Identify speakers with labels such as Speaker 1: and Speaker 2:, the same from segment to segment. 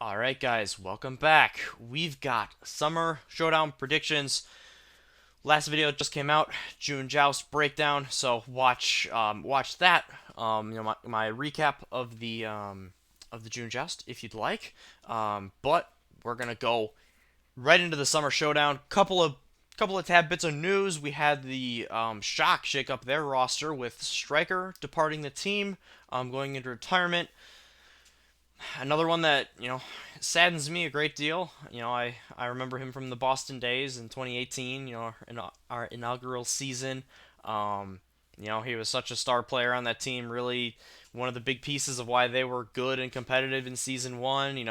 Speaker 1: Alright guys, welcome back. We've got Summer Showdown predictions. Last video just came out, June Joust breakdown, so watch that. My recap of the June Joust if you'd like. But we're gonna go right into the Summer Showdown. Couple of tad bits of news. We had the Shock shake up their roster with Striker departing the team, going into retirement. Another one that saddens me a great deal. I remember him from the Boston days in 2018. In our inaugural season. He was such a star player on that team. Really, one of the big pieces of why they were good and competitive in season one.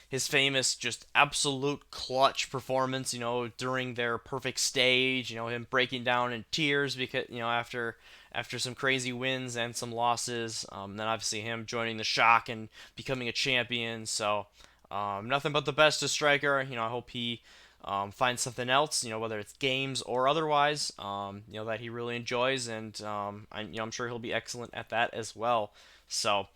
Speaker 1: His famous just absolute clutch performance. During their perfect stage. Him breaking down in tears because after some crazy wins and some losses. Then obviously him joining the Shock and becoming a champion. So nothing but the best to Striker. I hope he finds something else. Whether it's games or otherwise. That he really enjoys, and I'm sure he'll be excellent at that as well. So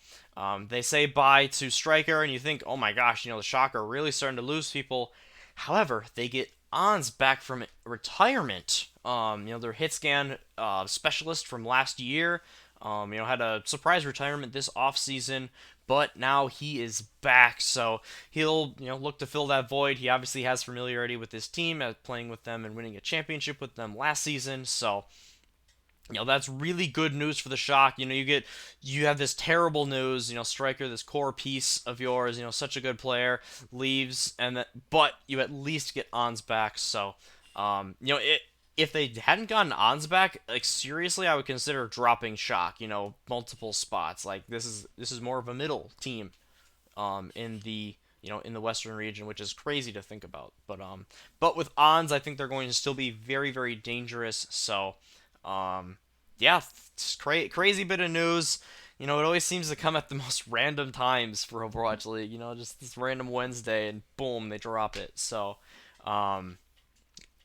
Speaker 1: they say bye to Striker, and you think, oh my gosh, the Shock are really starting to lose people. However, they get Ons back from retirement. Their hit scan specialist from last year, had a surprise retirement this off season, but now he is back, so he'll look to fill that void. He obviously has familiarity with his team, playing with them and winning a championship with them last season, so that's really good news for the Shock. You have this terrible news. Striker, this core piece of yours, such a good player, leaves, but you at least get Ons back. So, if they hadn't gotten Ons back, like seriously, I would consider dropping Shock. Multiple spots. Like this is more of a middle team, in the in the Western region, which is crazy to think about. But with Ons, I think they're going to still be very very dangerous. So. Yeah, just crazy bit of news. It always seems to come at the most random times for Overwatch League. Just this random Wednesday, and boom, they drop it. So, um,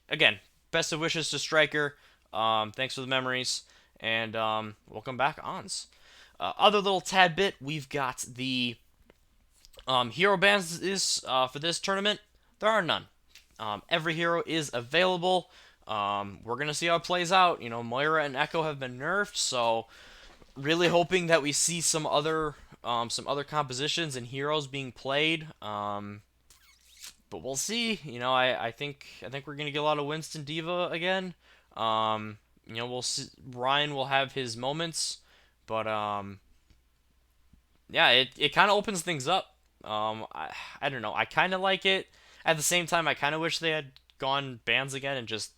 Speaker 1: again, best of wishes to Striker. Thanks for the memories, and welcome back, Ons. Other little tad bit, we've got the hero bans for this tournament. There are none. Every hero is available. We're gonna see how it plays out. Moira and Echo have been nerfed, so really hoping that we see some other compositions and heroes being played. But we'll see. I think we're gonna get a lot of Winston Diva again. We'll see. Ryan will have his moments, but yeah, it kind of opens things up. I don't know. I kind of like it. At the same time, I kind of wish they had gone bans again and just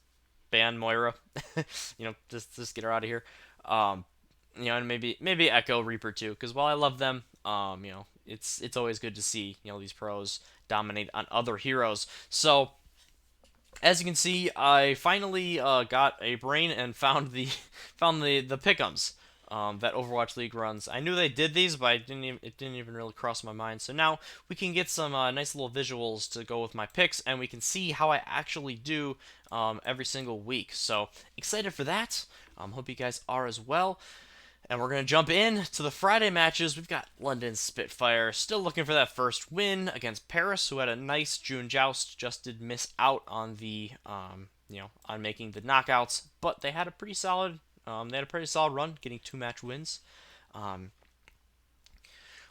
Speaker 1: ban Moira. Just get her out of here. Um, and maybe Echo Reaper too, because while I love them, it's always good to see these pros dominate on other heroes. So as you can see, I finally got a brain and found the found the pick'ems that Overwatch League runs. I knew they did these, but it didn't even really cross my mind. So now we can get some nice little visuals to go with my picks, and we can see how I actually do every single week. So excited for that. Hope you guys are as well. And we're going to jump in to the Friday matches. We've got London Spitfire still looking for that first win against Paris, who had a nice June joust. Just did miss out on the, on making the knockouts, but they had a pretty solid, run, getting 2 match wins. Um,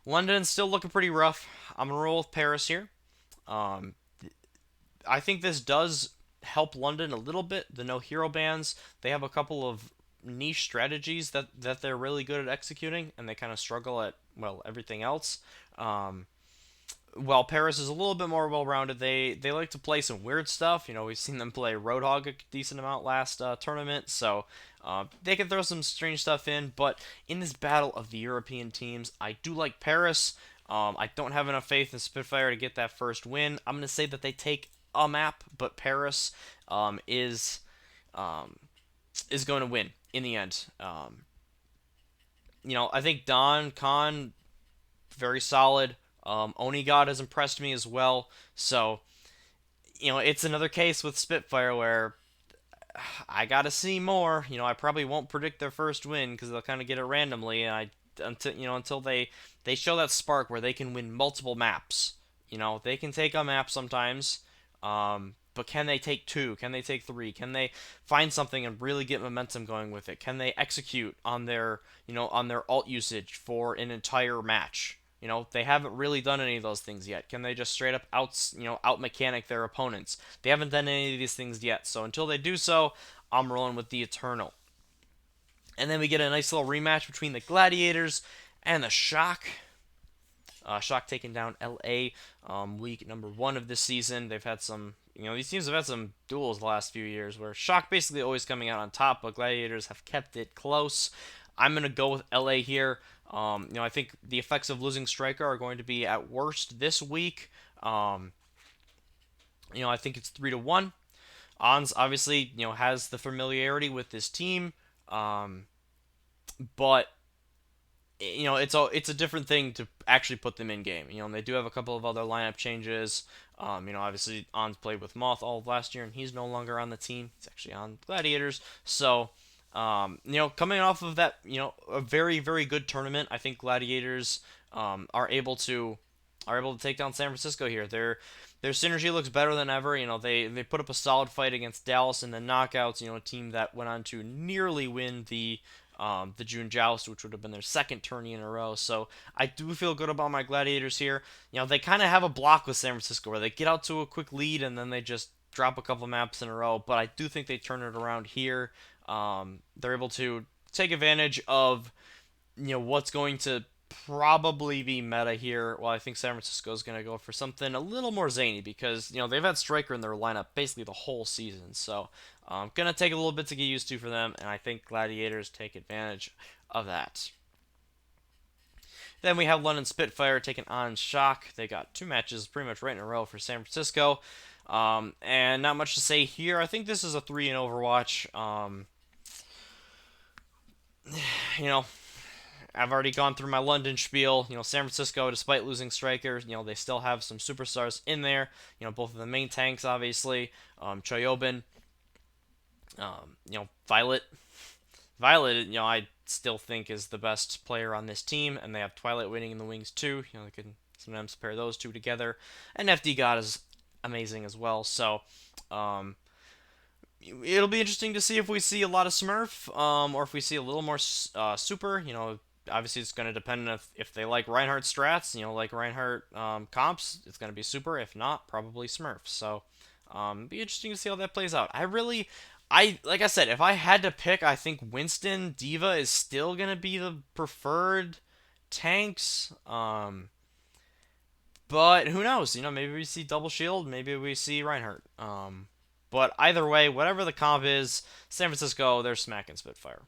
Speaker 1: London still looking pretty rough. I'm gonna roll with Paris here. Um, I think this does help London a little bit. The no hero bans. They have a couple of niche strategies that they're really good at executing, and they kind of struggle at everything else. Um, while Paris is a little bit more well-rounded, they like to play some weird stuff. We've seen them play Roadhog a decent amount last tournament, so they can throw some strange stuff in. But in this battle of the European teams, I do like Paris. I don't have enough faith in Spitfire to get that first win. I'm gonna say that they take a map, but Paris um, is going to win in the end. I think Don Khan very solid. Onigod has impressed me as well. So, it's another case with Spitfire where I gotta see more. I probably won't predict their first win because they'll kind of get it randomly, and until they show that spark where they can win multiple maps. They can take a map sometimes, but can they take two? Can they take three? Can they find something and really get momentum going with it? Can they execute on their alt usage for an entire match? They haven't really done any of those things yet. Can they just straight up out mechanic their opponents? They haven't done any of these things yet. So until they do so, I'm rolling with the Eternal. And then we get a nice little rematch between the Gladiators and the Shock. Shock taking down LA, week number 1 of this season. They've had some, these teams have had some duels the last few years where Shock basically always coming out on top, but Gladiators have kept it close. I'm going to go with LA here. I think the effects of losing Striker are going to be at worst this week. I think it's 3-1. Ons obviously, has the familiarity with this team, but it's a different thing to actually put them in game. And they do have a couple of other lineup changes. Obviously Ons played with Moth all of last year, and he's no longer on the team. He's actually on Gladiators. So, coming off of that, a very very good tournament, I think Gladiators are able to take down San Francisco here. Their synergy looks better than ever. They put up a solid fight against Dallas in the knockouts. A team that went on to nearly win the June Joust, which would have been their second tourney in a row. So I do feel good about my Gladiators here. They kind of have a block with San Francisco where they get out to a quick lead and then they just drop a couple maps in a row. But I do think they turn it around here. They're able to take advantage of what's going to probably be meta here. Well, I think San Francisco is going to go for something a little more zany because they've had Striker in their lineup basically the whole season. So going to take a little bit to get used to for them, and I think Gladiators take advantage of that. Then we have London Spitfire taking on Shock. They got 2 matches pretty much right in a row for San Francisco. And not much to say here. I think this is a 3 in Overwatch. I've already gone through my London spiel. San Francisco, despite losing strikers, they still have some superstars in there. Both of the main tanks, obviously. Choyobin. Violet. Violet, I still think is the best player on this team, and they have Twilight waiting in the wings too. They can sometimes pair those two together. And FD God is amazing as well. So, it'll be interesting to see if we see a lot of Smurf, or if we see a little more super. Obviously it's going to depend if they like Reinhardt strats, like Reinhardt comps, it's going to be super. If not, probably Smurf. So, be interesting to see how that plays out. Like I said, if I had to pick, I think Winston Diva is still going to be the preferred tanks. But who knows? Maybe we see Double Shield, maybe we see Reinhardt. But either way, whatever the comp is, San Francisco, they're smacking Spitfire.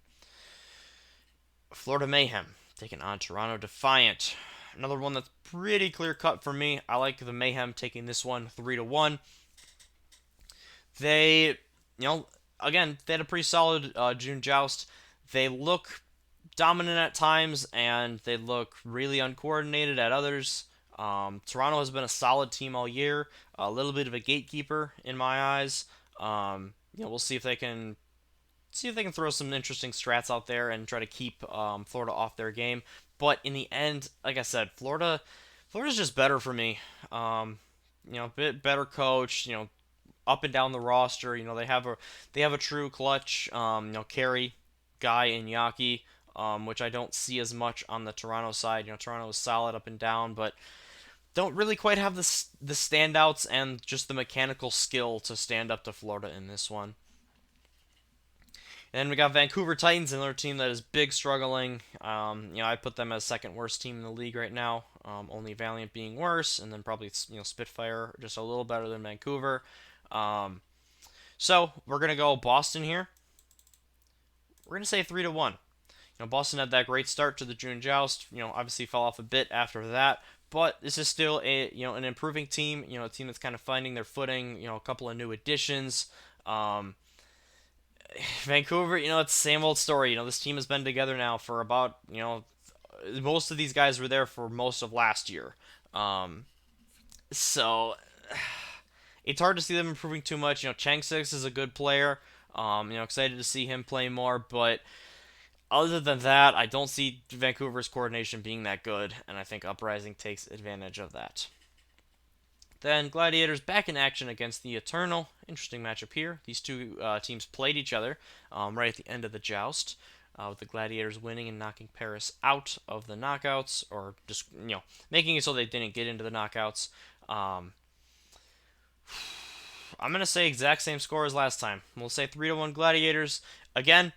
Speaker 1: Florida Mayhem taking on Toronto Defiant. Another one that's pretty clear cut for me. I like the Mayhem taking this one 3-1. They, again, they had a pretty solid June Joust. They look dominant at times, and they look really uncoordinated at others. Toronto has been a solid team all year. A little bit of a gatekeeper in my eyes. We'll see if they can throw some interesting strats out there and try to keep Florida off their game. But in the end, like I said, Florida's just better for me. A bit better coach. Up and down the roster. They have a true clutch. Carry guy in Yaki, which I don't see as much on the Toronto side. Toronto is solid up and down, but don't really quite have the standouts and just the mechanical skill to stand up to Florida in this one. And then we got Vancouver Titans, another team that is big struggling. I put them as second worst team in the league right now. Only Valiant being worse, and then probably Spitfire just a little better than Vancouver. So we're gonna go Boston here. We're gonna say 3-1. Boston had that great start to the June Joust. Obviously fell off a bit after that, but this is still an improving team. A team that's kind of finding their footing. A couple of new additions. Vancouver, it's the same old story. This team has been together now for about, most of these guys were there for most of last year. So it's hard to see them improving too much. Chang Six is a good player. Excited to see him play more, but other than that, I don't see Vancouver's coordination being that good, and I think Uprising takes advantage of that. Then Gladiators back in action against the Eternal. Interesting matchup here. These two teams played each other right at the end of the joust, with the Gladiators winning and knocking Paris out of the knockouts, or just making it so they didn't get into the knockouts. I'm gonna say exact same score as last time. We'll say 3-1 Gladiators. Again,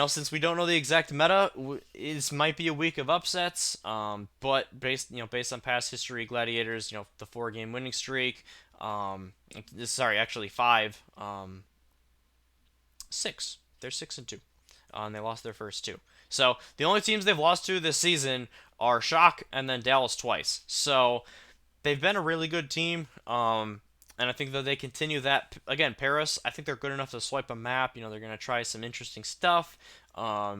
Speaker 1: since we don't know the exact meta, this might be a week of upsets. But based on past history, Gladiators, the 4-game winning streak. Sorry, actually 5. 6. They're 6-2. And they lost their first 2. So the only teams they've lost to this season are Shock and then Dallas twice. So they've been a really good team. And I think that they continue that. Again, Paris, I think they're good enough to swipe a map. They're going to try some interesting stuff. I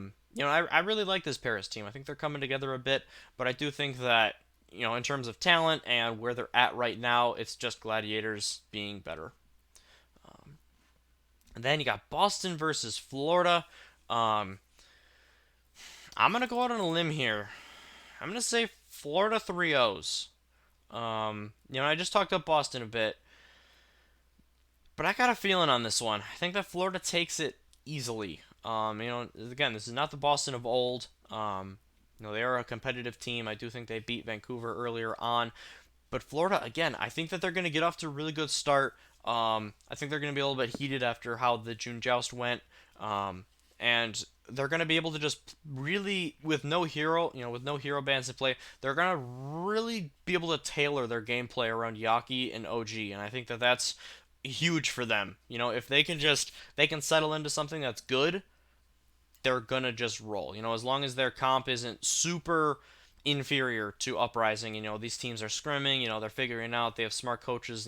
Speaker 1: really like this Paris team. I think they're coming together a bit, but I do think that, in terms of talent and where they're at right now, it's just Gladiators being better. And then you got Boston versus Florida. I'm going to go out on a limb here. I'm going to say Florida 3-0s. I just talked up Boston a bit. But I got a feeling on this one. I think that Florida takes it easily. Again, this is not the Boston of old. They are a competitive team. I do think they beat Vancouver earlier on. But Florida, again, I think that they're going to get off to a really good start. I think they're going to be a little bit heated after how the June joust went. And they're going to be able to just really, with no hero bands to play, they're going to really be able to tailor their gameplay around Yaki and OG. And I think that that's huge for them. If they can settle into something that's good, they're gonna just roll. As long as their comp isn't super inferior to Uprising. These teams are scrimming. They're figuring out. They have smart coaches.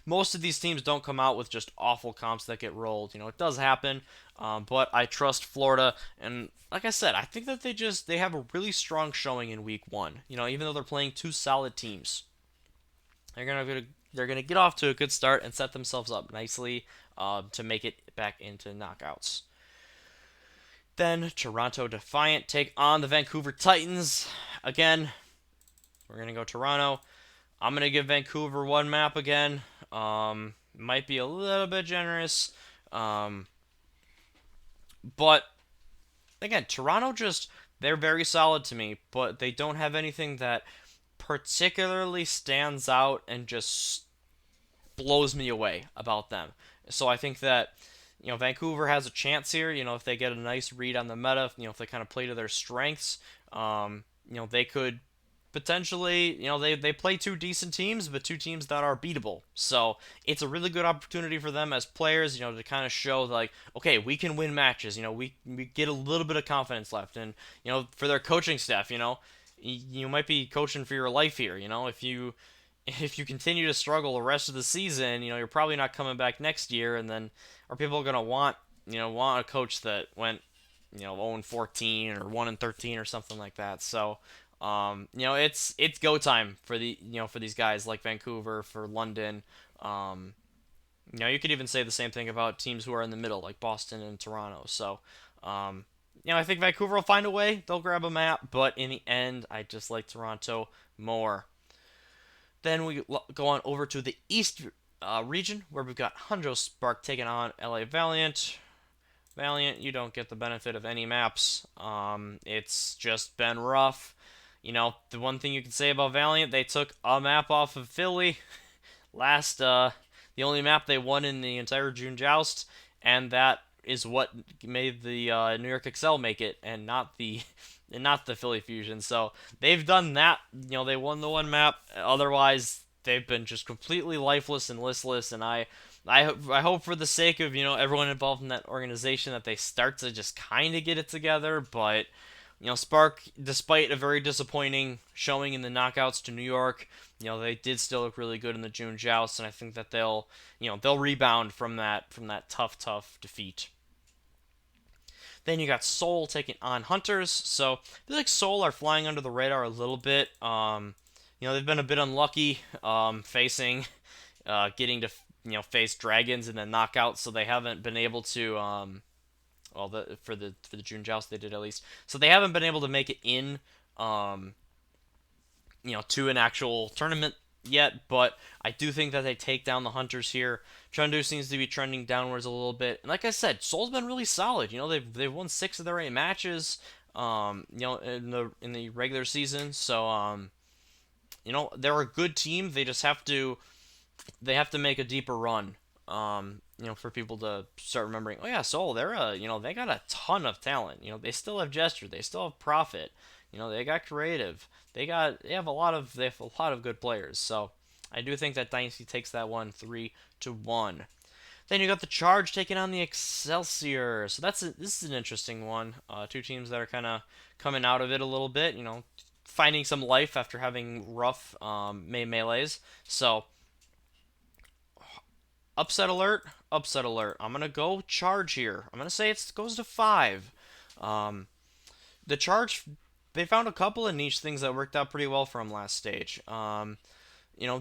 Speaker 1: Most of these teams don't come out with just awful comps that get rolled. It does happen, but I trust Florida. And like I said, I think that they have a really strong showing in week 1. Even though they're playing 2 solid teams, they're gonna get off to a good start and set themselves up nicely to make it back into knockouts. Then Toronto Defiant take on the Vancouver Titans. Again, we're going to go Toronto. I'm going to give Vancouver 1 map again. Might be a little bit generous. But, again, Toronto they're very solid to me, but they don't have anything that particularly stands out and just blows me away about them. So I think that Vancouver has a chance here. If they get a nice read on the meta, if they kind of play to their strengths, they could potentially, they play 2 decent teams, but 2 teams that are beatable. So it's a really good opportunity for them as players, to kind of show like, okay, we can win matches. We get a little bit of confidence left, and for their coaching staff, you might be coaching for your life here. If you continue to struggle the rest of the season, you're probably not coming back next year, and then are people going to want a coach that went 0-14 or 1-13 or something like that? So it's go time for for these guys like Vancouver, for London. You could even say the same thing about teams who are in the middle like Boston and Toronto. So I think Vancouver will find a way. They'll grab a map, but in the end, I just like Toronto more. Then we go on over to the East region, where we've got Hangzhou Spark taking on LA Valiant. Valiant, you don't get the benefit of any maps. It's just been rough. The one thing you can say about Valiant, they took a map off of Philly the only map they won in the entire June joust, and that is what made the New York Excel make it, and not the Philly Fusion. So they've done that. They won the 1 map. Otherwise, they've been just completely lifeless and listless. And I hope for the sake of everyone involved in that organization that they start to just kind of get it together. But Spark, despite a very disappointing showing in the knockouts to New York, they did still look really good in the June joust, and I think that they'll rebound from that tough defeat. Then you got Seoul taking on Hunters. So I feel like Seoul are flying under the radar a little bit. They've been a bit unlucky facing getting to face dragons in the knockouts, so they haven't been able to for the June joust they did at least. So they haven't been able to make it in to an actual tournament yet, but I do think that they take down the Hunters here. Chengdu seems to be trending downwards a little bit, and like I said, Seoul's been really solid. They've won 6 of their 8 matches. In the regular season, so they're a good team. They have to make a deeper run. For people to start remembering, oh yeah, Seoul, they got a ton of talent. They still have Gesture, they still have Profit. They got Creative. They have a lot of good players. So I do think that Dynasty takes that one 3-1. Then you got the Charge taking on the Excelsior. So this is an interesting one. Two teams that are kind of coming out of it a little bit. Finding some life after having rough melees. So upset alert, upset alert. I'm gonna go Charge here. I'm gonna say it goes to 5. Um, the Charge, they found a couple of niche things that worked out pretty well for them last stage.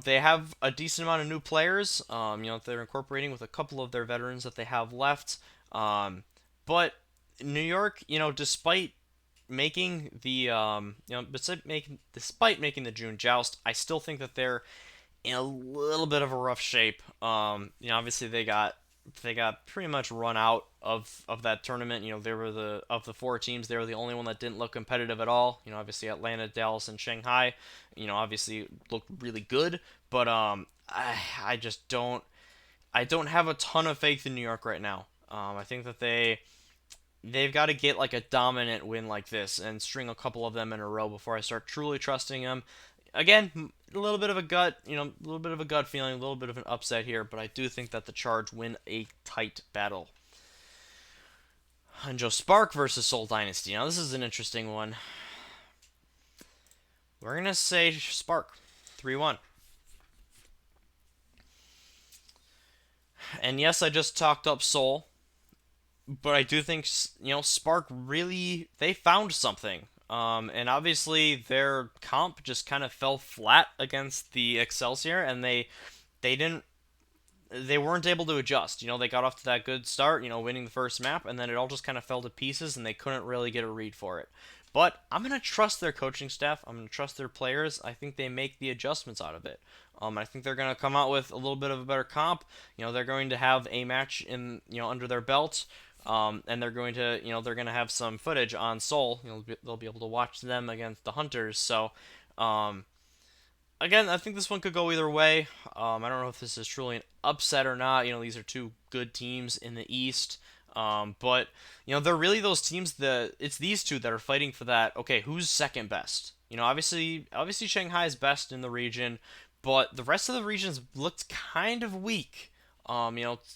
Speaker 1: They have a decent amount of new players. They're incorporating with a couple of their veterans that they have left. But New York, despite making the despite making the June joust, I still think that they're in a little bit of a rough shape. Obviously they got pretty much run out of that tournament. They were of the 4 teams, they were the only one that didn't look competitive at all. Obviously Atlanta, Dallas, and Shanghai, obviously looked really good, but I just don't have a ton of faith in New York right now. I think that they've got to get like a dominant win like this and string a couple of them in a row before I start truly trusting them. Again, a little bit of a gut, a little bit of a gut feeling, a little bit of an upset here, but I do think that the Charge win a tight battle. Hanjo Spark versus Seoul Dynasty. Now this is an interesting one. We're gonna say Spark, 3-1. And yes, I just talked up Seoul, but I do think Spark really they found something. And obviously their comp just kind of fell flat against the Excelsior, and they weren't able to adjust. They got off to that good start, winning the first map, and then it all just kind of fell to pieces, and they couldn't really get a read for it. But I'm gonna trust their coaching staff. I'm gonna trust their players. I think they make the adjustments out of it. I think they're gonna come out with a little bit of a better comp. They're going to have a match in under their belt. And they're going to have some footage on Seoul. They'll be able to watch them against the Hunters. So, again, I think this one could go either way. I don't know if this is truly an upset or not. These are two good teams in the East. But they're really those teams that it's these two that are fighting for that. Okay, who's second best? Obviously Shanghai is best in the region, but the rest of the regions looked kind of weak.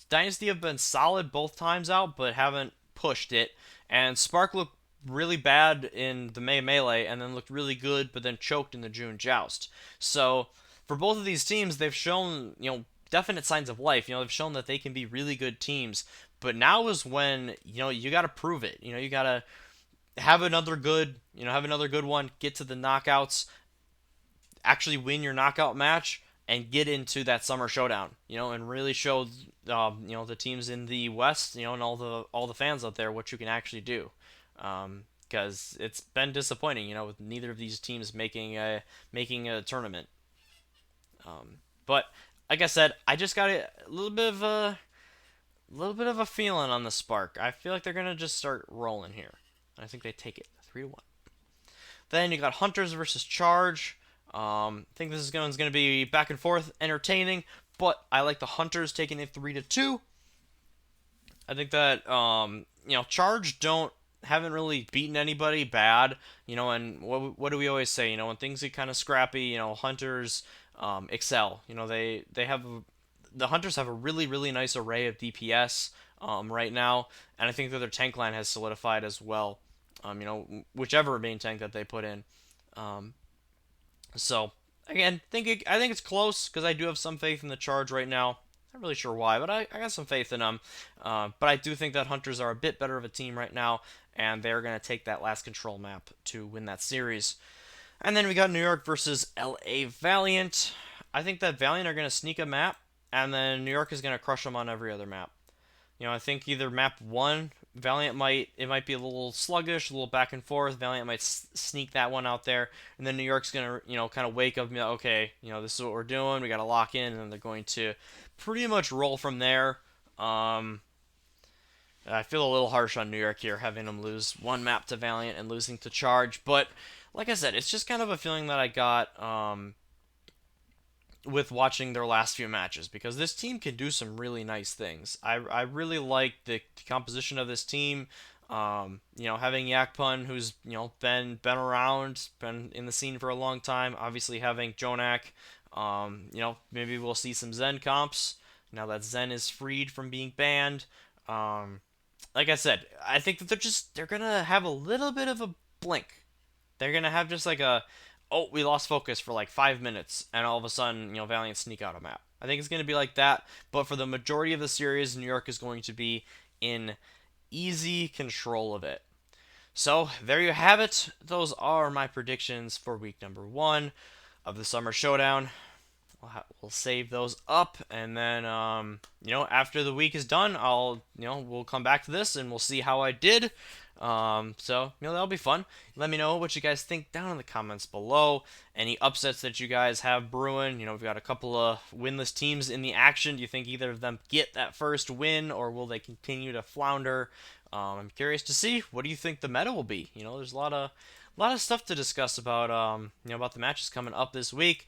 Speaker 1: Dynasty have been solid both times out, but haven't pushed it. And Spark looked really bad in the May Melee, and then looked really good, but then choked in the June Joust. So for both of these teams, they've shown definite signs of life. They've shown that they can be really good teams. But now is when you got to prove it. You got to have another good one, get to the knockouts, actually win your knockout match, and get into that summer showdown, and really show, the teams in the West, and all the fans out there what you can actually do, because it's been disappointing, with neither of these teams making a tournament. But like I said, I just got a little bit of a feeling on the Spark. I feel like they're gonna just start rolling here. I think they take it 3-1. Then you got Hunters versus Charge. I think this one's going to be back and forth, entertaining, but I like the Hunters taking it 3-2. I think that Charge haven't really beaten anybody bad, and what do we always say? When things get kind of scrappy, Hunters excel. The Hunters have a really really nice array of DPS right now, and I think that their tank line has solidified as well. Whichever main tank that they put in. So again, I think it's close because I do have some faith in the Charge right now. Not really sure why, but I got some faith in them. But I do think that Hunters are a bit better of a team right now, and they're going to take that last control map to win that series. And then we got New York versus LA Valiant. I think that Valiant are going to sneak a map, and then New York is going to crush them on every other map. I think either map 1 Valiant might be a little sluggish, a little back and forth. Valiant might sneak that one out there, and then New York's gonna kind of wake up and be like, okay, this is what we're doing. We got to lock in, and they're going to pretty much roll from there. Um, I feel a little harsh on New York here, having them lose one map to Valiant and losing to Charge, but like I said, it's just kind of a feeling that I got with watching their last few matches because this team can do some really nice things. I really like the composition of this team. Having Yakpun, who's been around, been in the scene for a long time. Obviously having Jonak. Maybe we'll see some Zen comps now that Zen is freed from being banned. Like I said, I think that they're gonna have a little bit of a blink. They're gonna have just like oh, we lost focus for like 5 minutes, and all of a sudden, Valiant sneak out a map. I think it's gonna be like that, but for the majority of the series, New York is going to be in easy control of it. So there you have it. Those are my predictions for week number 1 of the Summer Showdown. We'll save those up, and then after the week is done, we'll come back to this and we'll see how I did. That'll be fun. Let me know what you guys think down in the comments below. Any upsets that you guys have brewing. We've got a couple of winless teams in the action. Do you think either of them get that first win, or will they continue to flounder? I'm curious to see. What do you think the meta will be? There's a lot of stuff to discuss about about the matches coming up this week.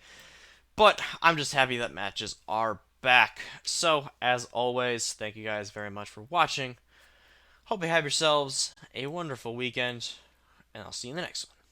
Speaker 1: But I'm just happy that matches are back. So, as always, thank you guys very much for watching. Hope you have yourselves a wonderful weekend, and I'll see you in the next one.